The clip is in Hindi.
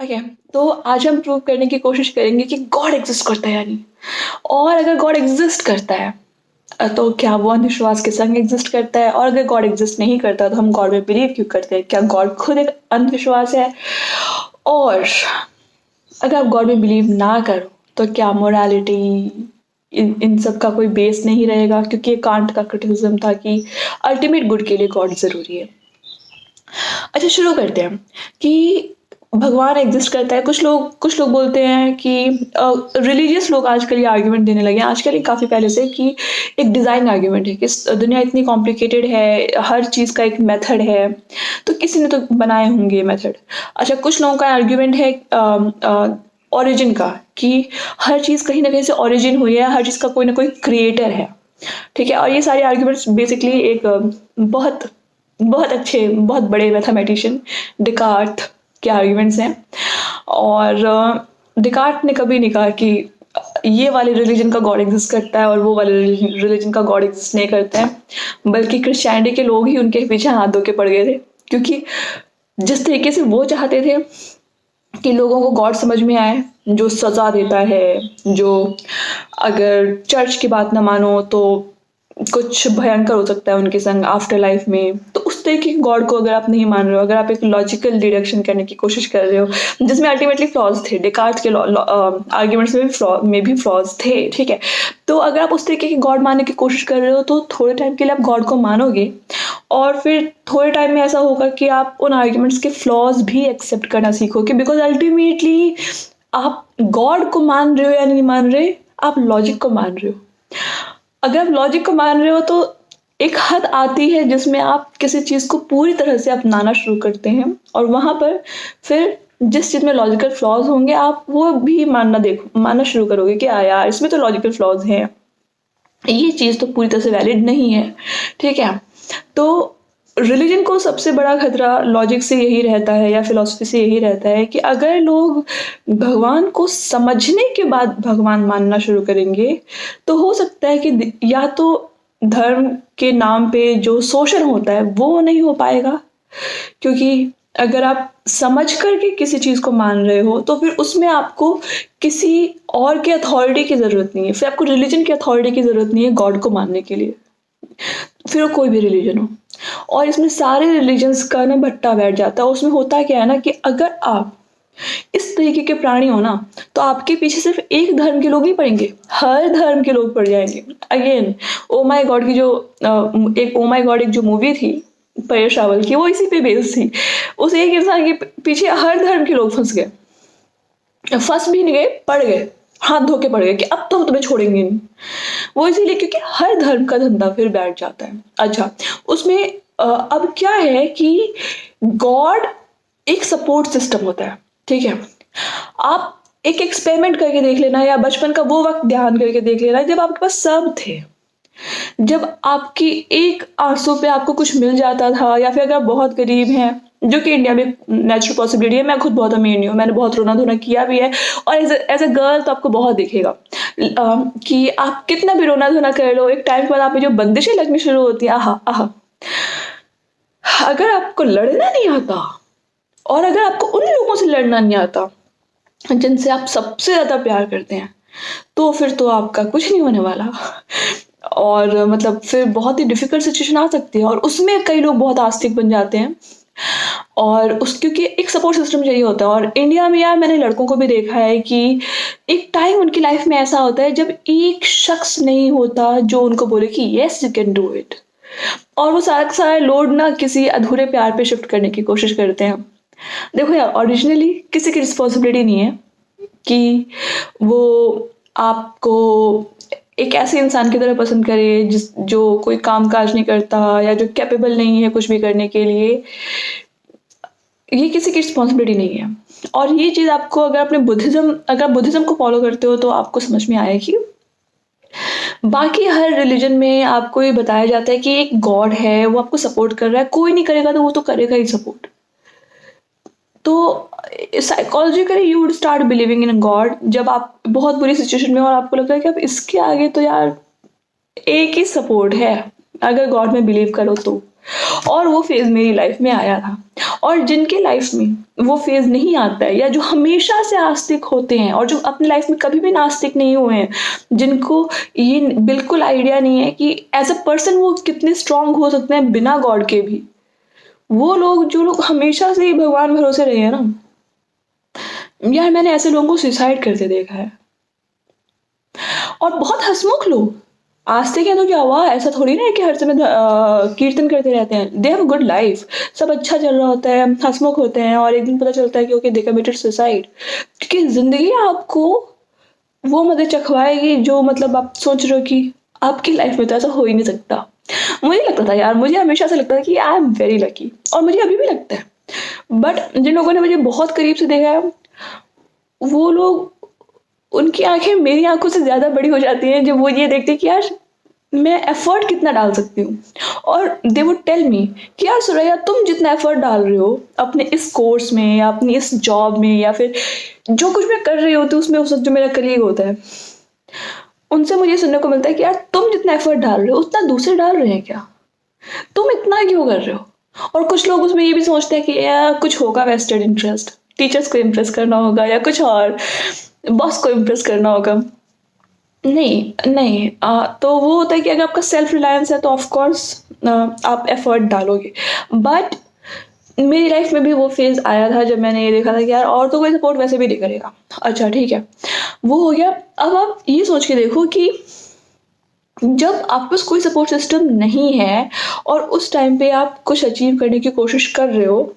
ओके। तो आज हम प्रूव करने की कोशिश करेंगे कि गॉड एग्जिस्ट करता है या नहीं। और अगर गॉड एग्जिस्ट करता है तो क्या वो अंधविश्वास के संग एग्जिस्ट करता है, और अगर गॉड एग्जिस्ट नहीं करता तो हम गॉड में बिलीव क्यों करते हैं? क्या गॉड खुद एक अंधविश्वास है? और अगर आप गॉड में बिलीव ना करो तो क्या मोरालिटी इन सब का कोई बेस नहीं रहेगा? क्योंकि ये कांट का क्रिटिसिज्म था कि अल्टीमेट गुड के लिए गॉड जरूरी है। अच्छा, शुरू करते हैं कि भगवान एग्जिस्ट करता है। कुछ लोग बोलते हैं कि रिलीजियस लोग आजकल ये आर्ग्यूमेंट देने लगे हैं, आजकल ही काफ़ी पहले से, कि एक डिज़ाइन आर्ग्यूमेंट है कि दुनिया इतनी कॉम्प्लिकेटेड है, हर चीज़ का एक मेथड है, तो किसी ने तो बनाए होंगे ये मेथड। अच्छा, कुछ लोगों का आर्ग्यूमेंट है ओरिजिन का, कि हर चीज़ कहीं ना कहीं से ओरिजिन हुई है, हर चीज़ का कोई ना कोई क्रिएटर है। ठीक है, और ये सारे आर्ग्यूमेंट्स बेसिकली एक बहुत बहुत अच्छे, बहुत बड़े मैथमेटिशियन डिकार्ट के आर्ग्यूमेंट्स हैं। और डिकार्ट ने कभी नहीं कहा कि ये वाले रिलीजन का गॉड एग्जिस्ट करता है और वो वाले रिलीजन का गॉड एग्जिस्ट नहीं करता है, बल्कि क्रिश्चियनिटी के लोग ही उनके पीछे हाथ धो के पड़ गए थे। क्योंकि जिस तरीके से वो चाहते थे कि लोगों को गॉड समझ में आए, जो सजा देता है, जो अगर चर्च की बात ना मानो तो कुछ भयंकर हो सकता है उनके संग आफ्टर लाइफ में, तो उस तरह की गॉड को अगर आप नहीं मान रहे हो, अगर आप एक लॉजिकल डिडक्शन करने की कोशिश कर रहे हो जिसमें अल्टीमेटली फ्लॉज थे, डिकार्ट के आर्ग्यूमेंट्स में भी फ्लॉज थे, ठीक है, तो अगर आप उस तरीके की गॉड मानने की कोशिश कर रहे हो तो थोड़े टाइम के लिए आप गॉड को मानोगे, और फिर थोड़े टाइम में ऐसा होगा कि आप उन आर्ग्यूमेंट्स के फ्लॉज भी एक्सेप्ट करना सीखोगे, बिकॉज अल्टीमेटली आप गॉड को मान रहे हो या नहीं मान रहे, आप लॉजिक को मान रहे हो। अगर आप लॉजिक को मान रहे हो तो एक हद आती है जिसमें आप किसी चीज़ को पूरी तरह से अपनाना शुरू करते हैं, और वहाँ पर फिर जिस चीज़ में लॉजिकल फ्लॉज होंगे आप वो भी मानना शुरू करोगे कि यार इसमें तो लॉजिकल फ्लॉज हैं, ये चीज़ तो पूरी तरह से वैलिड नहीं है। ठीक है, तो रिलीजन को सबसे बड़ा खतरा लॉजिक से यही रहता है, या फिलॉसफी से यही रहता है, कि अगर लोग भगवान को समझने के बाद भगवान मानना शुरू करेंगे तो हो सकता है कि या तो धर्म के नाम पे जो शोषण होता है वो नहीं हो पाएगा, क्योंकि अगर आप समझ करके किसी चीज को मान रहे हो तो फिर उसमें आपको किसी और के अथॉरिटी की जरूरत नहीं है, फिर आपको रिलीजन की अथॉरिटी की जरूरत नहीं है गॉड को मानने के लिए, फिर वो कोई भी रिलीजन हो। और इसमें सारे रिलीजन्स का ना भट्टा बैठ जाता है। उसमें होता क्या है ना, कि अगर आप इस तरीके के प्राणी हो ना तो आपके पीछे सिर्फ एक धर्म के लोग नहीं पड़ेंगे, हर धर्म के लोग पड़ जाएंगे। अगेन, ओ माई गॉड की जो एक ओ माई गॉड एक जो मूवी थी परेश रावल की, वो इसी पे बेस्ड थी। उस एक इंसान के पीछे हर धर्म के लोग फंस गए, फंस भी नहीं गए, पड़ गए, हाथ धो के पड़ गए कि अब तो हम तुम्हें छोड़ेंगे नहीं। वो इसीलिए क्योंकि हर धर्म का धंधा फिर बैठ जाता है। अच्छा, उसमें अब क्या है कि गॉड एक सपोर्ट सिस्टम होता है। ठीक है, आप एक एक्सपेरिमेंट करके देख लेना, या बचपन का वो वक्त ध्यान करके देख लेना जब आपके पास सब थे, जब आपकी एक आंसू पे आपको कुछ मिल जाता था, या फिर अगर आप बहुत गरीब हैं, जो कि इंडिया में नेचुरल पॉसिबिलिटी है, मैं खुद बहुत अमीर नहीं हूँ, मैंने बहुत रोना धोना किया भी है, और एज ए गर्ल तो आपको बहुत दिखेगा कि आप कितना भी रोना धोना कर लो, एक टाइम के बाद आप पे जो बंदिशें लगनी शुरू होती है, आहा आहा। अगर आपको लड़ना नहीं आता, और अगर आपको उन लोगों से लड़ना नहीं आता जिनसे आप सबसे ज्यादा प्यार करते हैं, तो फिर तो आपका कुछ नहीं होने वाला। और मतलब फिर बहुत ही डिफिकल्ट सिचुएशन आ सकती है, और उसमें कई लोग बहुत आस्तिक बन जाते हैं, और उस क्योंकि एक सपोर्ट सिस्टम चाहिए होता है। और इंडिया में यार मैंने लड़कों को भी देखा है कि एक टाइम उनकी लाइफ में ऐसा होता है जब एक शख्स नहीं होता जो उनको बोले कि yes you can do it, और वो सारा का सारा लोड ना किसी अधूरे प्यार पे शिफ्ट करने की कोशिश करते हैं। देखो यार, ओरिजिनली किसी की रिस्पॉन्सिबिलिटी नहीं है कि वो आपको एक ऐसे इंसान की तरह पसंद करे जो कोई काम काज नहीं करता, या जो कैपेबल नहीं है कुछ भी करने के लिए। ये किसी की रिस्पॉन्सिबिलिटी नहीं है। और ये चीज़ आपको अगर आप बुद्धिज्म को फॉलो करते हो तो आपको समझ में आएगी। बाकी हर रिलीजन में आपको ये बताया जाता है कि एक गॉड है, वो आपको सपोर्ट कर रहा है, कोई नहीं करेगा तो वो तो करेगा ही सपोर्ट। तो psychologically you would start believing in God जब आप बहुत बुरी सिचुएशन में हो और आपको लगता है कि अब इसके आगे तो यार एक ही सपोर्ट है, अगर गॉड में बिलीव करो तो। और वो फेज़ मेरी लाइफ में आया था। और जिनके लाइफ में वो फेज़ नहीं आता है, या जो हमेशा से आस्तिक होते हैं और जो अपनी लाइफ में कभी भी नास्तिक नहीं हुए हैं, जिनको ये बिल्कुल आइडिया नहीं है कि एज़ अ पर्सन वो कितने स्ट्रॉन्ग हो सकते हैं बिना गॉड के भी, वो लोग, जो लोग हमेशा से ही भगवान भरोसे रहे हैं ना, यार मैंने ऐसे लोगों को सुसाइड करते देखा है। और बहुत हंसमुख लोग, आस्तिक हैं तो क्या हुआ, ऐसा थोड़ी ना है कि हर समय कीर्तन करते रहते हैं। They have a good life, सब अच्छा चल रहा होता है, हंसमुख होते हैं, और एक दिन पता चलता है कि ओके दे कमिटेड सुसाइड। क्योंकि जिंदगी आपको वो मजे चखवाएगी जो मतलब आप सोच रहे हो कि आपकी लाइफ में तो ऐसा हो ही नहीं सकता। मुझे लगता था यार, मुझे हमेशा से लगता था कि आई एम वेरी लकी, और मुझे अभी भी लगता है। बट जिन लोगों ने मुझे बहुत करीब से देखा है, वो लोग, उनकी आंखें मेरी आंखों से ज़्यादा बड़ी हो जाती हैं जब वो ये देखते हैं कि यार मैं एफर्ट कितना डाल सकती हूँ। और दे वुड टेल मी कि यार सुरैया, तुम जितना एफर्ट डाल रहे हो अपने इस कोर्स में या अपनी इस जॉब में या फिर जो कुछ मैं कर रही होती हूँ उसमें, उस वक्त जो मेरा कलीग होता है, उनसे मुझे सुनने को मिलता है कि यार तुम जितना एफर्ट डाल रहे हो उतना दूसरे डाल रहे हैं क्या, तुम इतना क्यों कर रहे हो। और कुछ लोग उसमें ये भी सोचते हैं कि यार कुछ होगा वेस्टेड इंटरेस्ट, टीचर्स को इम्प्रेस करना होगा या कुछ और, बॉस को इम्प्रेस करना होगा। नहीं नहीं, तो वो होता है कि अगर आपका सेल्फ रिलायंस है तो ऑफ कोर्स आप एफर्ट डालोगे। बट मेरी लाइफ में भी वो फेज आया था जब मैंने ये देखा था कि यार और तो कोई सपोर्ट वैसे भी नहीं करेगा। अच्छा ठीक है, वो हो गया। अब आप ये सोच के देखो कि जब आपके पास कोई सपोर्ट सिस्टम नहीं है और उस टाइम पे आप कुछ अचीव करने की कोशिश कर रहे हो,